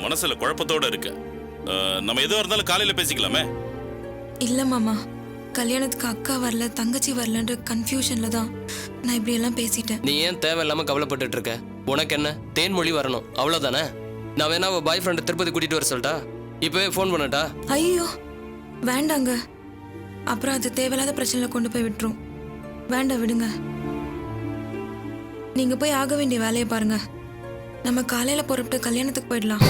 மனசுல குழப்பத்தோட இருக்க. நம்ம எதுவா இருந்தாலும் காலையில பேசிக்கலாமே. இல்ல மாமா, கல்யாணத்துக்கு அக்கா வரல தங்கச்சி வரலன்ற கன்ஃபியூஷன்ல தான் நான் இப்படி எல்லாம் பேசிட்டேன். நீ ஏன் தேவையில்லாம கவலைப்பட்டுட்டு இருக்க? உனக்கு என்ன, தேன்மொழி வரணும் அவ்வளவுதானே? நான் வேணா அவ பாய் ஃப்ரெண்டை திருப்பதி கூட்டிட்டு வர சொல்லட்டா? இப்பவே ஃபோன் பண்ணட்டா? ஐயோ வேண்டாங்க, அப்புறம் அது தேவையில்லாத பிரச்சனையில கொண்டு போய் விட்டுரும். வேண்டாம், விடுங்க. நீங்க போய் ஆக வேண்டிய வேலையை பாருங்க. நம்ம காலையில புறப்பட்டு கல்யாணத்துக்கு போயிடலாம்.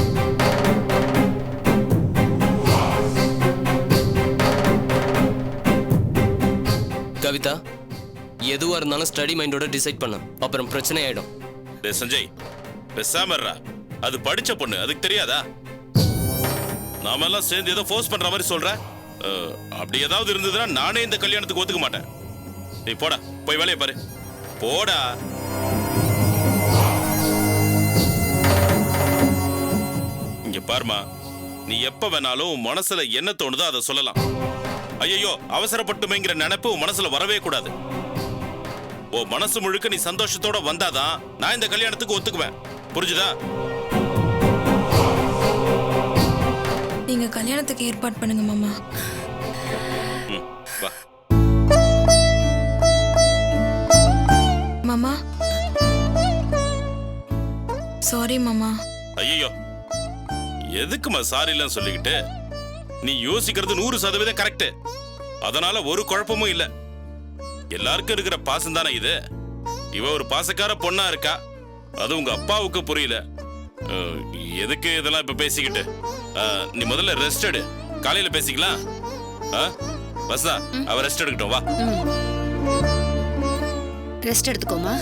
கவிதா, எதுவா இருந்தாலும் ஸ்டடி மைண்டோட டிசைட் பண்ண, அப்புறம் பிரச்சனை ஆயிடும். சஞ்சய் பேசாம இருடா. அது படிச்ச பொண்ணு, அதுக்கு தெரியாதா? நாம எல்லாம் சேர்ந்து ஏதோ ஃபோர்ஸ் பண்ற மாதிரி சொல்ற. அப்படி ஏதாவது இருந்ததுன்னா நானே இந்த கல்யாணத்துக்கு ஒத்துக்க மாட்டேன். நீ போடா, போய் வேலையை பாரு. போடா. இங்க பாருமா, நீ எப்ப வேணாலும் மனசுல என்ன தோணுதோ அதை சொல்லலாம். ஐயோ அவசரப்பட்டுமேங்கிற நினைப்பு உன் மனசுல வரவே கூடாது. ஓ மனசு முழுக்க நீ சந்தோஷத்தோட வந்தாதான் நான் இந்த கல்யாணத்துக்கு ஒத்துக்குவேன். புரிஞ்சுதா? நீங்க கல்யாணத்துக்கு ஏற்பாடு பண்ணுங்க மாமா. வா. மாமா சாரி மாமா. ஐயோ எதுக்குமா சாரி எல்லாம் சொல்லிக்கிட்டு? நீ யோசிக்கிறது 100% கரெக்ட். அதனால ஒரு குழப்பமும் இல்ல. எல்லாருக்கும் இருக்கிற பாசம் தானே இது. இவ ஒரு பாசக்கார பொண்ணா இருக்கா, அது உங்க அப்பாவுக்கு புரியல. எதுக்கு இதெல்லாம் இப்ப பேசிக்கிட்டு? நீ முதல்ல ரெஸ்ட் எடு, காலையில பேசிக்கலாம். வசதா, அவ ரெஸ்ட் எடுக்கட்டும். வா, ரெஸ்ட் எடுத்துக்கோமா.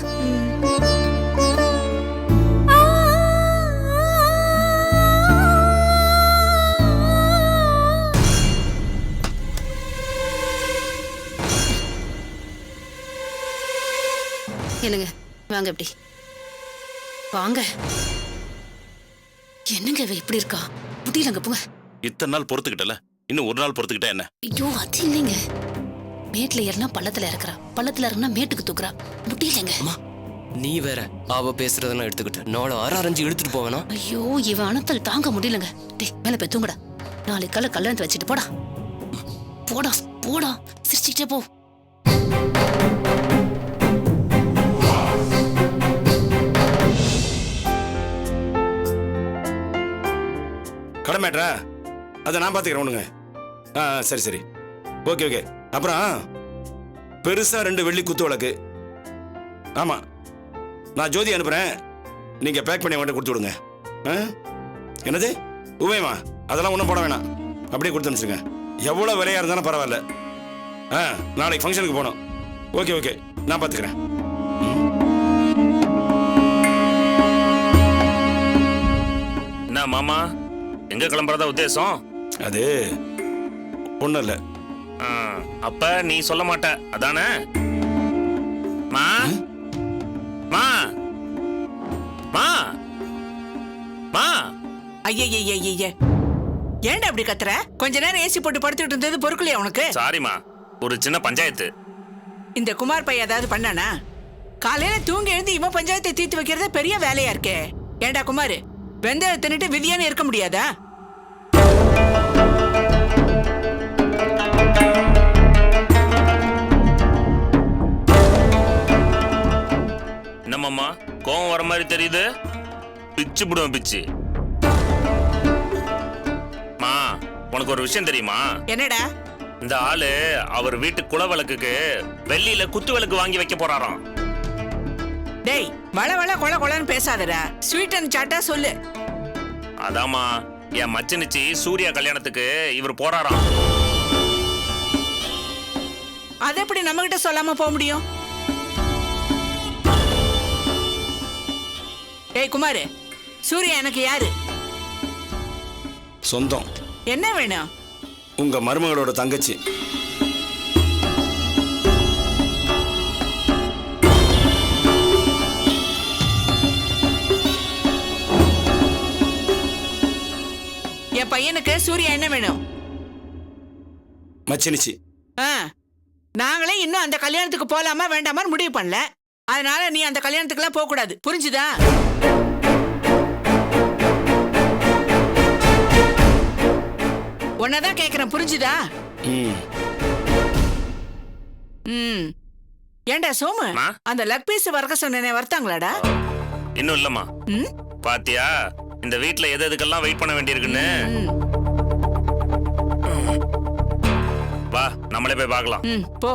என்னங்க வாங்க, எப்படி வாங்க. என்னங்க இவ இப்படி இருக்கா? முடியலங்க, போங்க. இத்தனை நாள் பொறுத்துக்கிட்டல, இன்னும் ஒரு நாள் பொறுத்துக்கிட்டா என்ன? ஐயோ அது இல்லைங்க, மேட்ல ஏறினா பள்ளத்துல இறக்குறா, பள்ளத்துல இறங்கினா மேட்டுக்கு தூக்குறா. முடியலங்க. நீ வேற அவ பேசுறதெல்லாம் எடுத்துக்கிட்டு நாளை ஆரஞ்சு இழுத்துட்டு போவேனா? ஐயோ இவன் அனத்தல் தாங்க முடியலங்க. டேய் மேல போய் தூங்குடா, நாளைக்கு காலை கல்யாணத்தை வச்சுட்டு போடா. போடா போடா, சிரிச்சுக்கிட்டே போ. கடமேட்ரா, அதை நான் பார்த்துக்கிறேன். சரி சரி, ஓகே ஓகே. அப்புறம் பெருசா 2 வெள்ளி குத்து விளக்கு. ஆமா, நான் ஜோதி அனுப்புறேன், நீங்க பேக் பண்ணி அவன்கிட்ட கொடுத்து விடுங்க. என்னது உபயமா? அதெல்லாம் ஒன்றும் போட வேணாம், அப்படியே கொடுத்து அனுப்பிச்சுங்க. எவ்வளோ விலையா இருந்தாலும் பரவாயில்ல. நாளைக்கு ஃபங்க்ஷனுக்கு போகணும். ஓகே ஓகே, நான் பார்த்துக்கிறேன். என்ன மாமா, எங்க கிளம்புறதா உத்தேசம்? அது ஒன்றும் இல்லை. அப்ப நீ சொல்ல மாட்ட அதானே? மா மா மா மா. ஐய ஏன்டா அப்படி கத்துற? கொஞ்ச நேரம் ஏசி போட்டு படுத்துட்டு இருந்தது பொறுக்கலையா உனக்கு? சாரிமா, ஒரு சின்ன பஞ்சாயத்து. இந்த குமார் பையன் ஏதாவது பண்ணானா? காலையில தூங்கி எழுந்து இவன் பஞ்சாயத்தை தீர்த்து வைக்கிறதே பெரிய வேலையா இருக்கே. ஏண்டா குமார், வெந்தயம் தின்னுட்டு விதியானு இருக்க முடியாதா? என்னம்மா கோவம் வர மாதிரி தெரியுது? பிச்சு புடுவேன் பிச்சு. மா, உனக்கு ஒரு விஷயம் தெரியுமா? என்னடா? இந்த ஆளு அவர் வீட்டு குலவிளக்குக்கு வெள்ளியில குத்து விளக்கு வாங்கி வைக்க போறாராம். டேய் வள வள கொல கொலன்னு பேசாதடா, ஸ்வீட் அண்ட் சாட்டா சொல்லு. அதாமா, என் மச்சனிச்சி சூர்யா கல்யாணத்துக்கு இவர் போறாராம். அது எப்படி நம்ம கிட்ட சொல்லாம போக முடியும்? ஏய் குமார், சூர்யா எனக்கு யாரு? சொந்தம். என்ன வேணும்? உங்க மருமகளோட தங்கச்சி. என் பையனுக்கு சூர்யா என்ன வேணும்? மச்சினிச்சி. நாங்களே இன்னும் அந்த கல்யாணத்துக்கு போலாமா வேண்டாமா முடிவு பண்ணல. அதனால நீ அந்த கல்யாணத்துக்குலாம் போக கூடாது, புரிஞ்சுதா? உன்னதான் கேக்குறேன், புரிஞ்சுதா? ம் ம். ஏண்டா சோமு, அம்மா? அந்த லக் பீஸ் வரக்க சொன்னேனே வரத்தாங்களாடா? இன்னும் இல்லம்மா. ம்? பாத்தியா இந்த வீட்ல எது எதுக்கெல்லாம் வெயிட் பண்ண வேண்டியிருக்குன்னு. வா நம்மளே போய் பார்க்கலாம். ம், போ.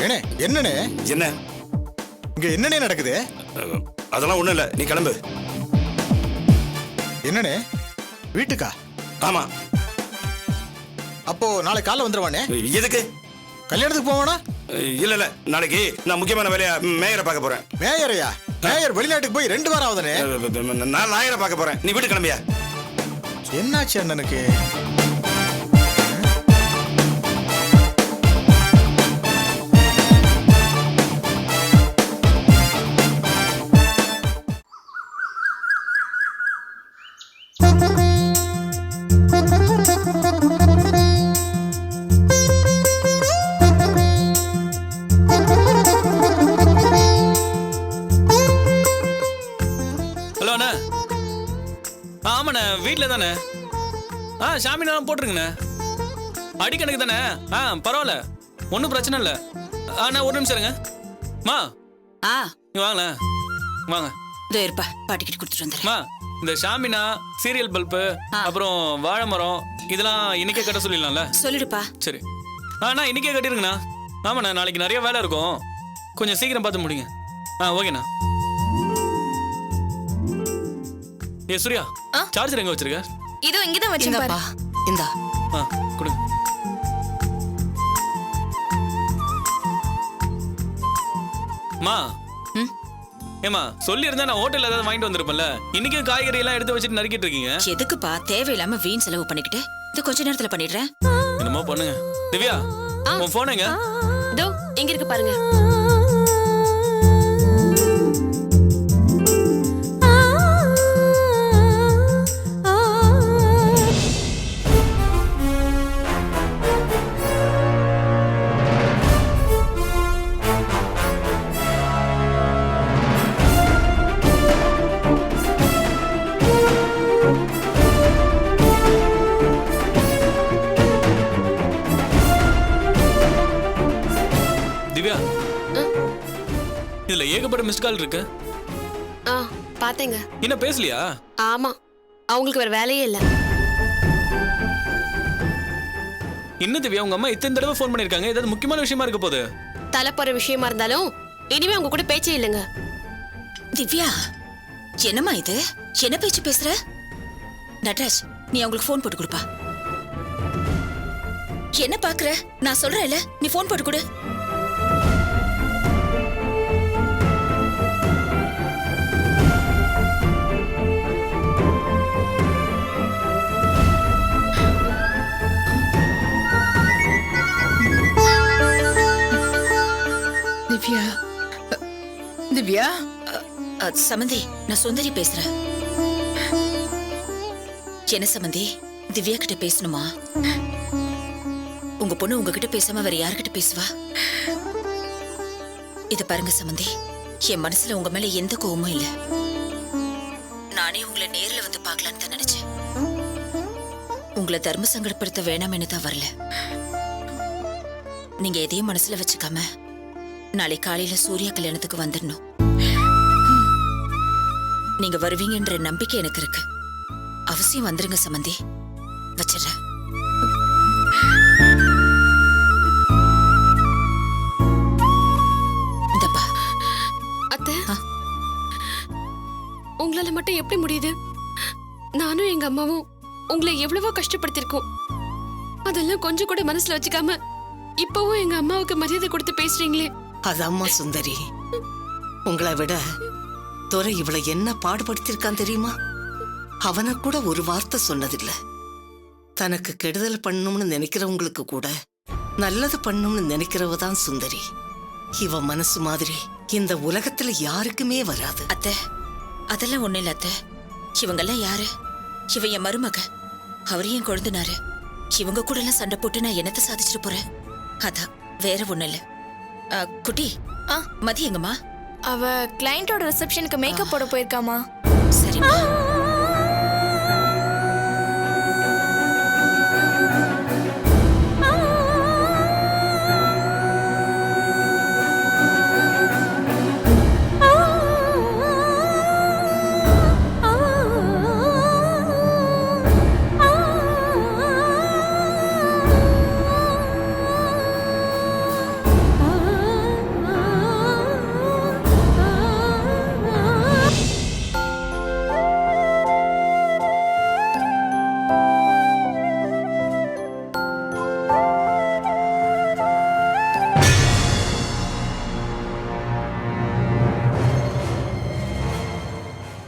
ஏனே என்னண்ணே என்ன? இங்க என்னண்ணே நடக்குது? அதெல்லாம் ஒண்ணும் இல்ல, நீ கிளம்பு. என்னண்ணே வீட்டுக்கா? ஆமா. அப்போ நாளை காலைல வந்துருவானே, எதுக்கு? கல்யாணத்துக்கு போவானா? இல்ல இல்ல, நாளைக்கு நான் முக்கியமான வேலையா மேயரை பார்க்க போறேன். மேயரையா? மேயர் வெளிநாட்டுக்கு போய் 2 வாரம் ஆகுதுனே. நான் லாயரை பார்க்க போறேன். நீ வீட்டு கிளம்பியா? என்னாச்சு அண்ணனுக்கு? ஹலோ அண்ணா. ஆமாண்ணே, வீட்டில் தானே. ஷாமினாலாம் போட்டுருங்கண்ணே. அடிக்கணக்கு தானே. பரவாயில்ல, ஒன்றும் பிரச்சனை இல்லை. அண்ணா ஒரு நிமிஷம் இருங்க. மா ஆ நீ வாங்களேன், வாங்க. இதோ இருப்பா, பாட்டிக்கிட்டு கொடுத்துட்டு வந்துடுறேன். மா இந்த ஷாமினா, சீரியல் பல்பு, அப்புறம் வாழை மரம் இதெல்லாம் இன்னைக்கே கட்ட சொல்லிடலாம்ல? சொல்லிடுப்பா. சரி. அண்ணா இன்னைக்கே கட்டிருங்கண்ணா. ஆமாண்ணா, நாளைக்கு நிறைய வேலை இருக்கும், கொஞ்சம் சீக்கிரம் பார்த்து முடிங்க. ஓகேண்ணா. ஏ சூர்யா, சார்ஜர் எங்க வச்சிருக்க? இதோ இங்கதான் வச்சிருப்பா. இந்தாப்பா, இந்தா. கொடுங்க. மா ஏமா சொல்லி இருந்தா நான் ஹோட்டல்ல ஏதாவது வாங்கிட்டு வந்திருப்பேன்ல. இன்னைக்கு காய்கறி எல்லாம் எடுத்து வச்சுட்டு நறுக்கிட்டு இருக்கீங்க. எதுக்குப்பா தேவையில்லாம வீண் செலவு பண்ணிக்கிட்டு? இது கொஞ்ச நேரத்துல பண்ணிடுறேன். என்னமோ பண்ணுங்க. திவ்யா, உன் போன் எங்க? இதோ இங்க இருக்கு பாருங்க. திவ்யா, இதுல ஏகப்பட்ட மிஸ்ட் கால் இருக்கு. பாத்தேங்க. என்ன பேசலையா? ஆமா, அவங்களுக்கு வேற வேலையே இல்ல. இன்னும் திவ்யா, உங்க அம்மா இத்தனை தடவை ஃபோன் பண்ணிருக்காங்க, ஏதாவது முக்கியமான விஷயமா இருக்க போகுது. தலைப்போற விஷயமா இருந்தாலும் இனிமே உங்க கூட பேச்சே இல்லைங்க. திவ்யா, என்னம்மா இது? என்ன பேச்சு பேசுற? நட்ராஜ், நீ அவங்களுக்கு ஃபோன் போட்டு கொடுப்பா. என்ன பாக்குற? நான் சொல்றேன்ல, நீ ஃபோன் போட்டு கொடு. திவ்யா, திவ்யா. சமந்தி, நான் சுந்தரி பேசுறேன். என்ன சமந்தி, திவ்யா கிட்ட பேசணுமா? உங்க பொண்ணு உங்ககிட்ட பேசாம வேற யார்கிட்ட பேசுவா? இத பாருங்க சமந்தி, என் மனசுல உங்க மேல எந்த கோவமும் இல்ல. நானே உங்களை நேர்ல வந்து பார்க்கலான்னு தான் நினைச்சேன். உங்களை தர்ம சங்கடப்படுத்த வேணாம்னு தான் வரல. நீங்க எதையும் மனசுல வச்சுக்காம நாளை காலையில சூர்யா கல்யாணத்துக்கு வந்துடணும். நீங்க வருவீங்கன்ற நம்பிக்கை எனக்கு இருக்கு. அவசியம் வந்துருங்க சமந்தி. வச்சிடுறேன். இந்தப்பா. அத்தை, உங்களால மட்டும் எப்படி முடியுது? நானும் எங்க அம்மாவும் உங்களை எவ்வளவோ கஷ்டப்படுத்திருக்கோம். அதெல்லாம் கொஞ்சம் கூட மனசுல வச்சுக்காம இப்பவும் எங்க அம்மாவுக்கு மரியாதை கொடுத்து பேசுறீங்களே. அதம்மா சுந்தரி, உங்களை விட துரை இவளை என்ன பாடுபடுத்திருக்கான் தெரியுமா? அவனை கூட ஒரு வார்த்தை சொன்னதில்ல. தனக்கு கெடுதல் பண்ணணும்னு நினைக்கிறவங்களுக்கு கூட நல்லது பண்ணணும்னு நினைக்கிறவ தான் சுந்தரி. இவ மனசு மாதிரி இந்த உலகத்துல யாருக்குமே வராது. அத்தை, அதெல்லாம் ஒண்ணு இல்ல அத்தை. இவங்கெல்லாம் யாரு? இவ என் மருமக, அவரையும் கொழுந்துனாரு. இவங்க கூட எல்லாம் சண்டை போட்டு நான் என்னத்தை சாதிச்சுட்டு போறேன்? அதான், வேற ஒண்ணு இல்ல. குட்டி மதி எங்கம்மா? அவ கிளையண்டோட ரிசப்ஷனுக்கு மேக்கப் போட போயிருக்காமா. சரிம்மா.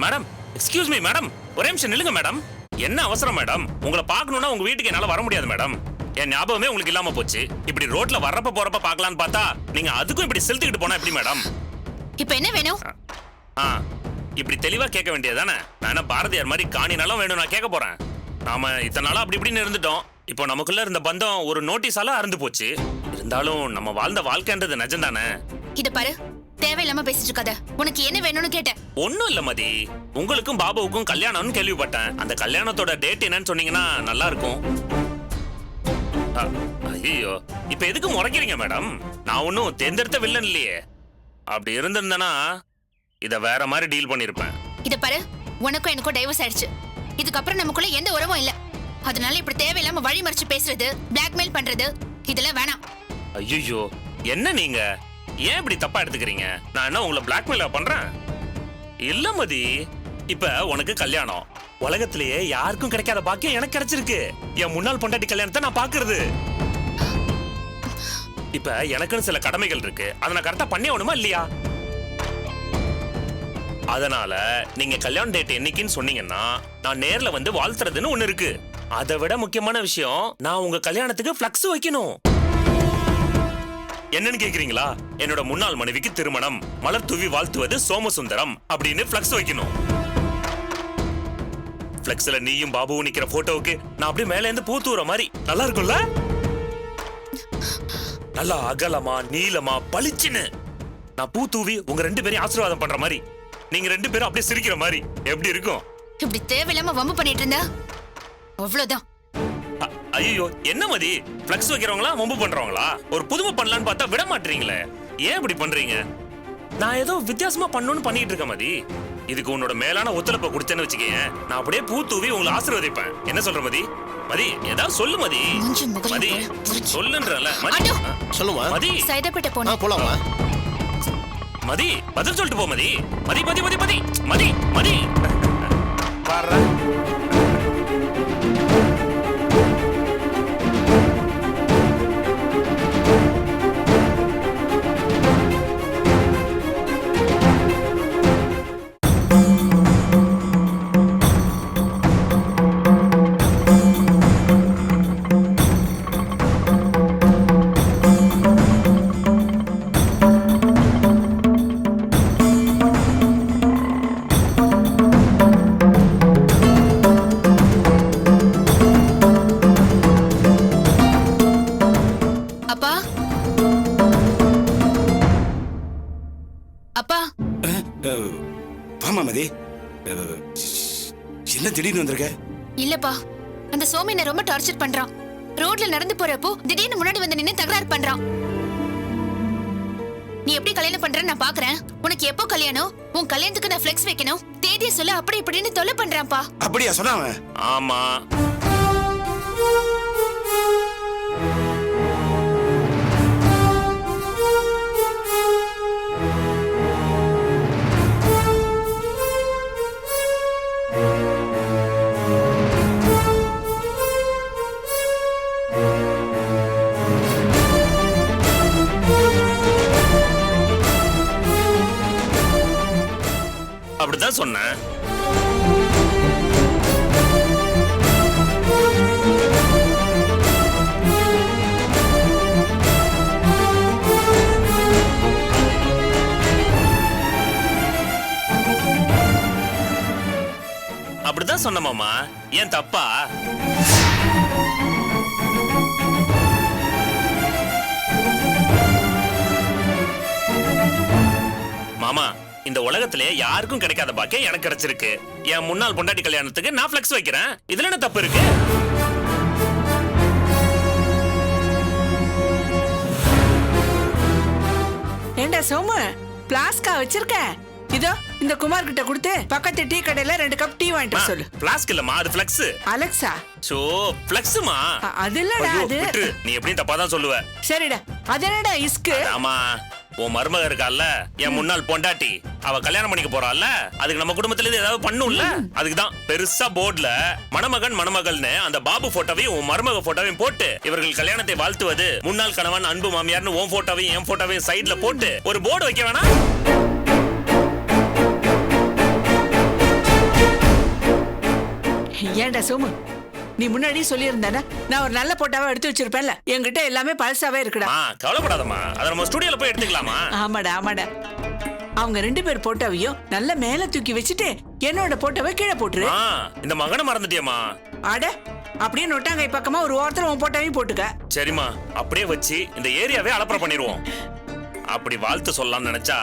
மேடம், எக்ஸ்கியூஸ் மீ மேடம், ஒரே நிமிஷம் நில்லுங்க மேடம். என்ன அவசரம் மேடம்? உங்களை பார்க்கணும்னா உங்க வீட்டுக்கு என்னால வர முடியாது மேடம். என் ஞாபகமே உங்களுக்கு இல்லாம போச்சு. இப்படி ரோட்ல வர்றப்ப போறப்ப பார்க்கலான்னு பார்த்தா நீங்க அதுக்கும் இப்படி செலுத்திக்கிட்டு போனா எப்படி மேடம்? இப்ப என்ன வேணும்? இப்படி தெளிவா கேட்க வேண்டியதானே? நான் என்ன பாரதியார் மாதிரி காணினாலும் வேணும் நான் கேட்க போறேன். நாம இத்தனை நாளா அப்படி இப்படின்னு இருந்துட்டோம். இப்போ நமக்குள்ள இருந்த பந்தம் ஒரு நோட்டீஸால அறுந்து போச்சு. இருந்தாலும் நம்ம வாழ்ந்த வாழ்க்கைன்றது நிஜம்தானே? இத பாரு, தேவையில்லாம பேசிட்டு இருக்காத. உனக்கு என்ன வேணும்னு கேட்டேன். ஒண்ணும் இல்ல மதி, உங்களுக்கும் பாபுவுக்கும் கல்யாணம்னு கேள்விப்பட்டேன். அந்த கல்யாணத்தோட டேட் என்னன்னு சொன்னீங்கன்னா நல்லா இருக்கும். ஐயோ, இப்ப எதுக்கு முறைக்கிறீங்க மேடம்? நான் ஒன்னும் தேர்ந்தெடுத்த வில்லன் இல்லையே. அப்படி இருந்திருந்தேன்னா இத வேற மாதிரி டீல் பண்ணிருப்பேன். இத பாரு, உனக்கும் எனக்கும் டைவர்ஸ் ஆயிடுச்சு. இதுக்கப்புறம் நமக்குள்ள எந்த உறவும் இல்ல. அதனால இப்படி தேவையில்லாம வழி மறிச்சு பேசுறது, பிளாக்மெயில் பண்றது இதெல்லாம் வேணாம். ஐயோ, என்ன நீங்க ஏன் இப்படி தப்பா எடுத்துக்கிறீங்க? நான் என்ன உங்களை பிளாக்மெயிலா பண்றேன்? இல்ல மதி, இப்ப உனக்கு கல்யாணம். உலகத்திலேயே யாருக்கும் கிடைக்காத பாக்கியம் எனக்கு கிடைச்சிருக்கு. என் முன்னாள் பொண்டாட்டி கல்யாணத்தை நான் பாக்குறது. இப்ப எனக்குன்னு சில கடமைகள் இருக்கு. அதை நான் கரெக்டா பண்ணி ஆகணுமா இல்லையா? அதனால நீங்க கல்யாண டேட் என்னைக்குன்னு சொன்னீங்கன்னா நான் நேர்ல வந்து வாழ்த்துறதுன்னு ஒண்ணு இருக்கு. அதை விட முக்கியமான விஷயம், நான் உங்க கல்யாணத்துக்கு ஃப்ளக்ஸ் வைக்கணும். என்னன்னு கேக்குறீங்களா? என்னோட முன்னாள் மனைவிக்கு திருமணம், மலர் தூவி வாழ்த்துவது சோமசுந்தரம் அப்படின்னு ஃப்ளக்ஸ் வைக்கணும். ஃப்ளக்ஸ்ல நீயும் பாபுவும் நிக்கிற போட்டோவுக்கு நான் அப்படியே மேல இருந்து பூத்தூற மாதிரி நல்லா இருக்கும்ல? நல்லா அகலமா நீளமா பளிச்சுன்னு நான் பூ தூவி உங்க ரெண்டு பேரையும் ஆசீர்வாதம் பண்ற மாதிரி, நீங்க ரெண்டு பேரும் அப்படியே சிரிக்கிற மாதிரி எப்படி இருக்கும்? இப்படி தேவையில்லாம வம்பு பண்ணிட்டு இருந்தா அவ்வளவுதான். ஐயோ, என்ன மதி, ஃப்ளக்ஸ் வைக்கிறவங்களா வம்பு பண்றவங்களா? ஒரு புதுமை பண்ணலான்னு பார்த்தா விட மாட்டீங்களே. ஏன் இப்படி பண்றீங்க? நான் ஏதோ வித்தியாசமா பண்ணணும்னு பண்ணிட்டு இருக்கேன் மதி. இதுக்கு உன்னோட மேலான ஒத்துழைப்பை கொடுத்தேன்னு வச்சுக்கேன், நான் அப்படியே பூ தூவி உங்களை ஆசீர்வதிப்பேன். என்ன சொல்ற மதி? மதி, ஏதாவது சொல்லு மதி. மதி, சொல்லுன்றல மதி. சொல்லுமா மதி, சைதாப்பேட்டை போனா போலாமா? மதி, பதில் சொல்லிட்டு போ மதி. மதி மதி மதி மதி மதி மதி பாரு. என்ன திடீர்னு வந்திருக்க? இல்லப்பா, அந்த சோமி என்ன ரொம்ப டார்ச்சர் பண்றான். ரோட்ல நடந்து போறப்போ திடீர்னு முன்னாடி வந்து நின்னு தகராறு பண்றான். நீ எப்படி கல்யாணம் பண்றன்னு நான் பாக்குறேன். உனக்கு எப்போ கல்யாணம்? உன் கல்யாணத்துக்கு நான் ஃப்ளெக்ஸ் வைக்கணும், தேதியை சொல்ல அப்படி இப்படின்னு தொல்லை பண்றான்ப்பா. அப்படியா சொன்னாங்க? ஆமா. அப்படிதான் சொன்னேன். அப்படிதான் சொன்ன மாமா. ஏன் தப்பா? மாமா, இந்த உலகத்திலே யாருக்கும் கிடைக்காத பாக்கியம் எனக்கு கிடைச்சிருக்கு. என் முன்னாள் பொண்டாட்டி கல்யாணத்துக்கு நான் ஃப்ளெக்ஸ் வைக்கிறேன். இதுல என்ன தப்பு இருக்கு? ஏண்டா சோமு, பிளாஸ்கா வச்சிருக்க? இதோ இந்த குமார் கிட்ட கொடுத்து பக்கத்து டீ கடையில 2 கப் டீ வாங்கிட்டு வர சொல்லு. ஃப்ளாஸ்க் இல்லம்மா, அது ஃப்ளெக்ஸ். அலெக்சா? சோ ஃப்ளெக்ஸ்மா. அது இல்லடா ஐயோ, அது. விட்டுரு. நீ எப்படியும் தப்பா தான் சொல்லுவ. சரிடா, அது என்னடா இஸ்கு? ஆமா, உன் மருமக இருக்கால, என் முன்னாள் பொண்டாட்டி, அவ கல்யாணம் பண்ணிக்க போறாள்ல, அதுக்கு நம்ம குடும்பத்துல இருந்து ஏதாவது பண்ணும்ல, அதுக்கு தான் பெருசா போர்டுல மணமகன் மணமகள்னு அந்த பாபு போட்டோவையும் உன் மருமக போட்டோவையும் போட்டு, இவர்கள் கல்யாணத்தை வாழ்த்துவது முன்னாள் கணவன் அன்பு மாமியார்னு உன் போட்டோவையும் என் போட்டோவையும் சைடுல போட்டு ஒரு போர்டு வைக்க வேணாம்? ஏண்டா சோமு, நீ முன்னாடி சொல்லியிருந்தானே நான் ஒரு நல்ல போட்டாவை எடுத்து வச்சிருப்பேன்ல. என்கிட்ட எல்லாமே பழசாவே இருக்குடா. கவலைப்படாதம்மா, அதை நம்ம ஸ்டுடியோல போய் எடுத்துக்கலாமா? ஆமாடா ஆமாடா. அவங்க 2 பேர் போட்டோவையும் நல்ல மேல தூக்கி வச்சுட்டு என்னோட போட்டோவை கீழே போட்டுரு. இந்த மகனை மறந்துட்டியம்மா? அட, அப்படியே நொட்டாங்கை பக்கமா ஒரு ஓரத்துல உன் போட்டோவையும் போட்டுக்க. சரிம்மா, அப்படியே வச்சு இந்த ஏரியாவே அலப்பற பண்ணிடுவோம். அப்படி வாழ்த்து சொல்லலாம்னு நினைச்சா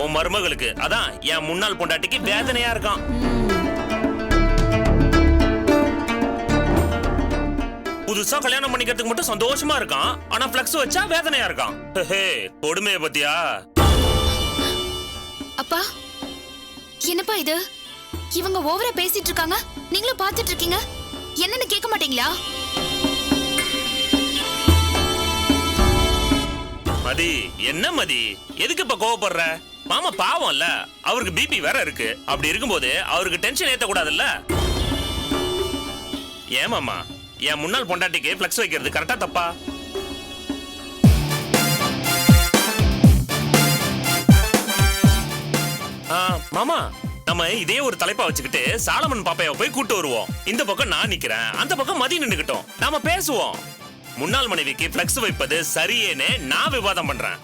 உன் மருமகளுக்கு, அதான் என் முன்னாள் பொண்டாட்டிக்கு வேதனையா இருக்கான். புதுசா கல்யாணம் பண்ணிக்கிறதுக்கு மட்டும் சந்தோஷமா இருக்கான், ஆனா ஃப்ளெக்ஸ் வச்சா வேதனையா இருக்கான். கொடுமையை பத்தியா? அப்பா, என்னப்பா இது? இவங்க ஓவரா பேசிட்டு இருக்காங்க, நீங்களும் பாத்துட்டு இருக்கீங்க. என்னன்னு கேட்க மாட்டீங்களா? மதி, என்ன மதி, எதுக்கு இப்ப கோவப்படுற? மாமா பாவம்ல, அவருக்கு பிபி வேற இருக்கு. அப்படி இருக்கும்போது அவருக்கு டென்ஷன் ஏத்த கூடாதுல்ல? ஏன் மாமா, என் முன்னாள் பொண்டாட்டிக்கு ஃப்ளெக்ஸ் வைக்கிறது கரெக்டா தப்பா? மாமா, நம்ம இதே ஒரு தலைப்பா வச்சுக்கிட்டு சாலமன் பாப்பைய போய் கூட்டு வருவோம். இந்த பக்கம் நான் நிக்கிறேன், அந்த பக்கம் மதி நின்னுக்கிட்டோம், நாம பேசுவோம். முன்னாள் மனைவிக்கு ஃப்ளெக்ஸ் வைப்பது சரியேன்னு நான் விவாதம் பண்றேன்.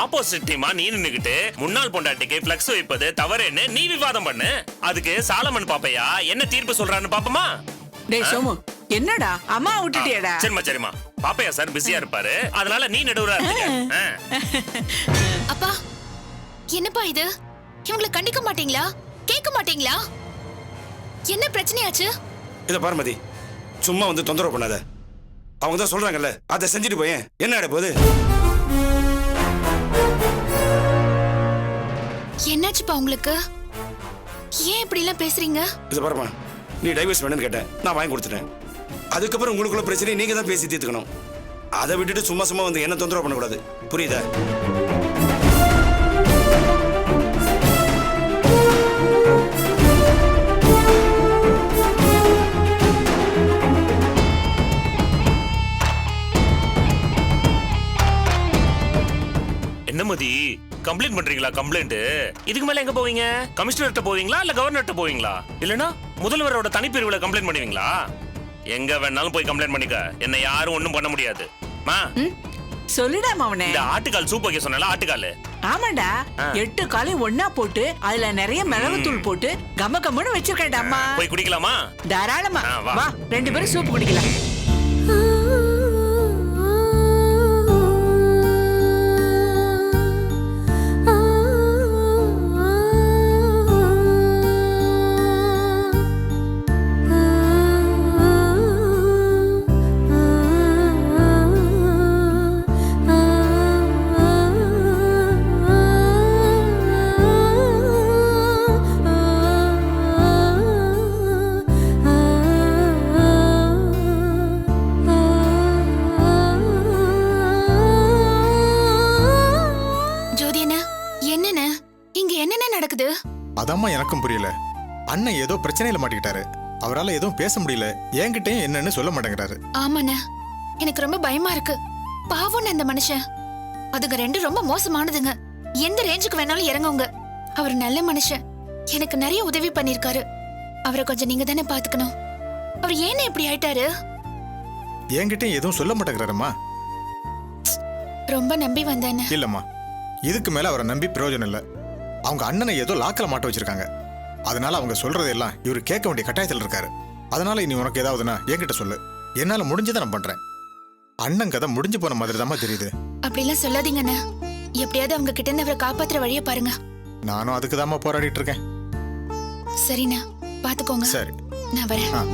ஆப்போசிட் டீமா நீ நின்னுக்கிட்டு முன்னாள் பொண்டாட்டிக்கு ஃப்ளெக்ஸ் வைப்பது தவறேன்னு நீ விவாதம் பண்ணு. அதுக்கு சாலமன் பாப்பையா என்ன தீர்ப்பு சொல்றான்னு பாப்போமா? டேய் சோமு, என்னடா அம்மா விட்டுட்டியடா? சரிம்மா சரிம்மா, பாப்பையா சார் பிஸியா இருப்பாரு, அதனால நீ நடுவுறா இருக்க. அப்பா, என்னப்பா இது? இவங்களை கண்டிக்க மாட்டீங்களா? கேட்க மாட்டீங்களா? என்ன பிரச்சனையாச்சு? இத பார்மதி, சும்மா வந்து தொந்தரவு பண்ணாத. அவங்க தான் சொல்றாங்கல்ல, அதை செஞ்சுட்டு போய் என்ன ஆட போகுது? என்னாச்சுப்பா உங்களுக்கு? ஏன் இப்படி எல்லாம் பேசுறீங்க? இத பாருமா, நீ டைவர்ஸ் வேணும்னு கேட்டேன், நான் வாங்கி கொடுத்துட்டேன். அதுக்கப்புறம் உங்களுக்குள்ள பிரச்சனை நீங்க தான் பேசி தீர்த்துக்கணும். அதை விட்டுட்டு சும்மா சும்மா வந்து என்ன தொந்தரவு பண்ணக்கூடாது, புரியுதா? என்ன மதி, கம்ப்ளைண்ட் பண்றீங்களா? கம்ப்ளைண்ட் இதுக்கு மேல எங்க போவீங்க? கமிஷனர்ட்ட போவீங்களா இல்ல கவர்னர்ட்ட போவீங்களா? இல்லனா முதல்வரோட தனிப்பிரிவுல கம்ப்ளைண்ட் பண்ணுவீங்களா? எங்க வேணாலும் போய் கம்ப்ளைண்ட் பண்ணிக்க, என்ன யாரும் ஒண்ணும் பண்ண முடியாது. மா, சொல்லுடா மவனே. இந்த ஆட்டுக்கால் சூப் வைக்க சொன்னல, ஆட்டுக்கால். ஆமாடா, 8 காலையும் ஒண்ணா போட்டு அதுல நிறைய மிளகுத்தூள் போட்டு கம கம்முன்னு வச்சிருக்கேன்டா அம்மா. போய் குடிக்கலாமா? தாராளமா வா. வா, 2 பேரும் சூப் குடிக்கலாம். அதாம்மா எனக்கும் புரியல. அண்ணன் ஏதோ பிரச்சனையில மாட்டிக்கிட்டாரு, அவரால் எதுவும் பேச முடியல, என்கிட்டயும் என்னன்னு சொல்ல மாட்டேங்கிறாரு. ஆமாண்ணே, எனக்கு ரொம்ப பயமா இருக்கு. பாவம்னு அந்த மனுஷன். அதுங்க 2 ரொம்ப மோசமானதுங்க. எந்த ரேஞ்சுக்கு வேணாலும் இறங்குங்க. அவர் நல்ல மனுஷன், எனக்கு நிறைய உதவி பண்ணிருக்காரு. அவரை கொஞ்சம் நீங்க தானே பாத்துக்கணும். அவர் ஏன்னு இப்படி ஆயிட்டாரு? என்கிட்டயும் எதுவும் சொல்ல மாட்டேங்கிறாருமா. ரொம்ப நம்பி வந்தானே. இல்லம்மா, இதுக்கு மேல அவரை நம்பி பிரயோஜனம் இல்ல. அவங்க அண்ணனை ஏதோ லாக்கில மாட்ட வச்சிருக்காங்க. அதனால அவங்க சொல்றதெல்லாம் இவரு கேட்க வேண்டிய கட்டாயத்தில் இருக்காரு. அதனால இனி உனக்கு ஏதாவதுன்னா என்கிட்ட சொல்லு, என்னால முடிஞ்சதை நான் பண்றேன். அண்ணன் கதை முடிஞ்சு போன மாதிரி தான் தெரியுது. அப்படிலாம் சொல்லாதீங்கண்ணே. எப்படியாவது அவங்க கிட்ட இருந்து அவரை காப்பாத்துற வழியை பாருங்க. நானும் அதுக்கு போராடிட்டு இருக்கேன். சரிண்ணா பாத்துக்கோங்க. சரி. நான் வரேன். ஆ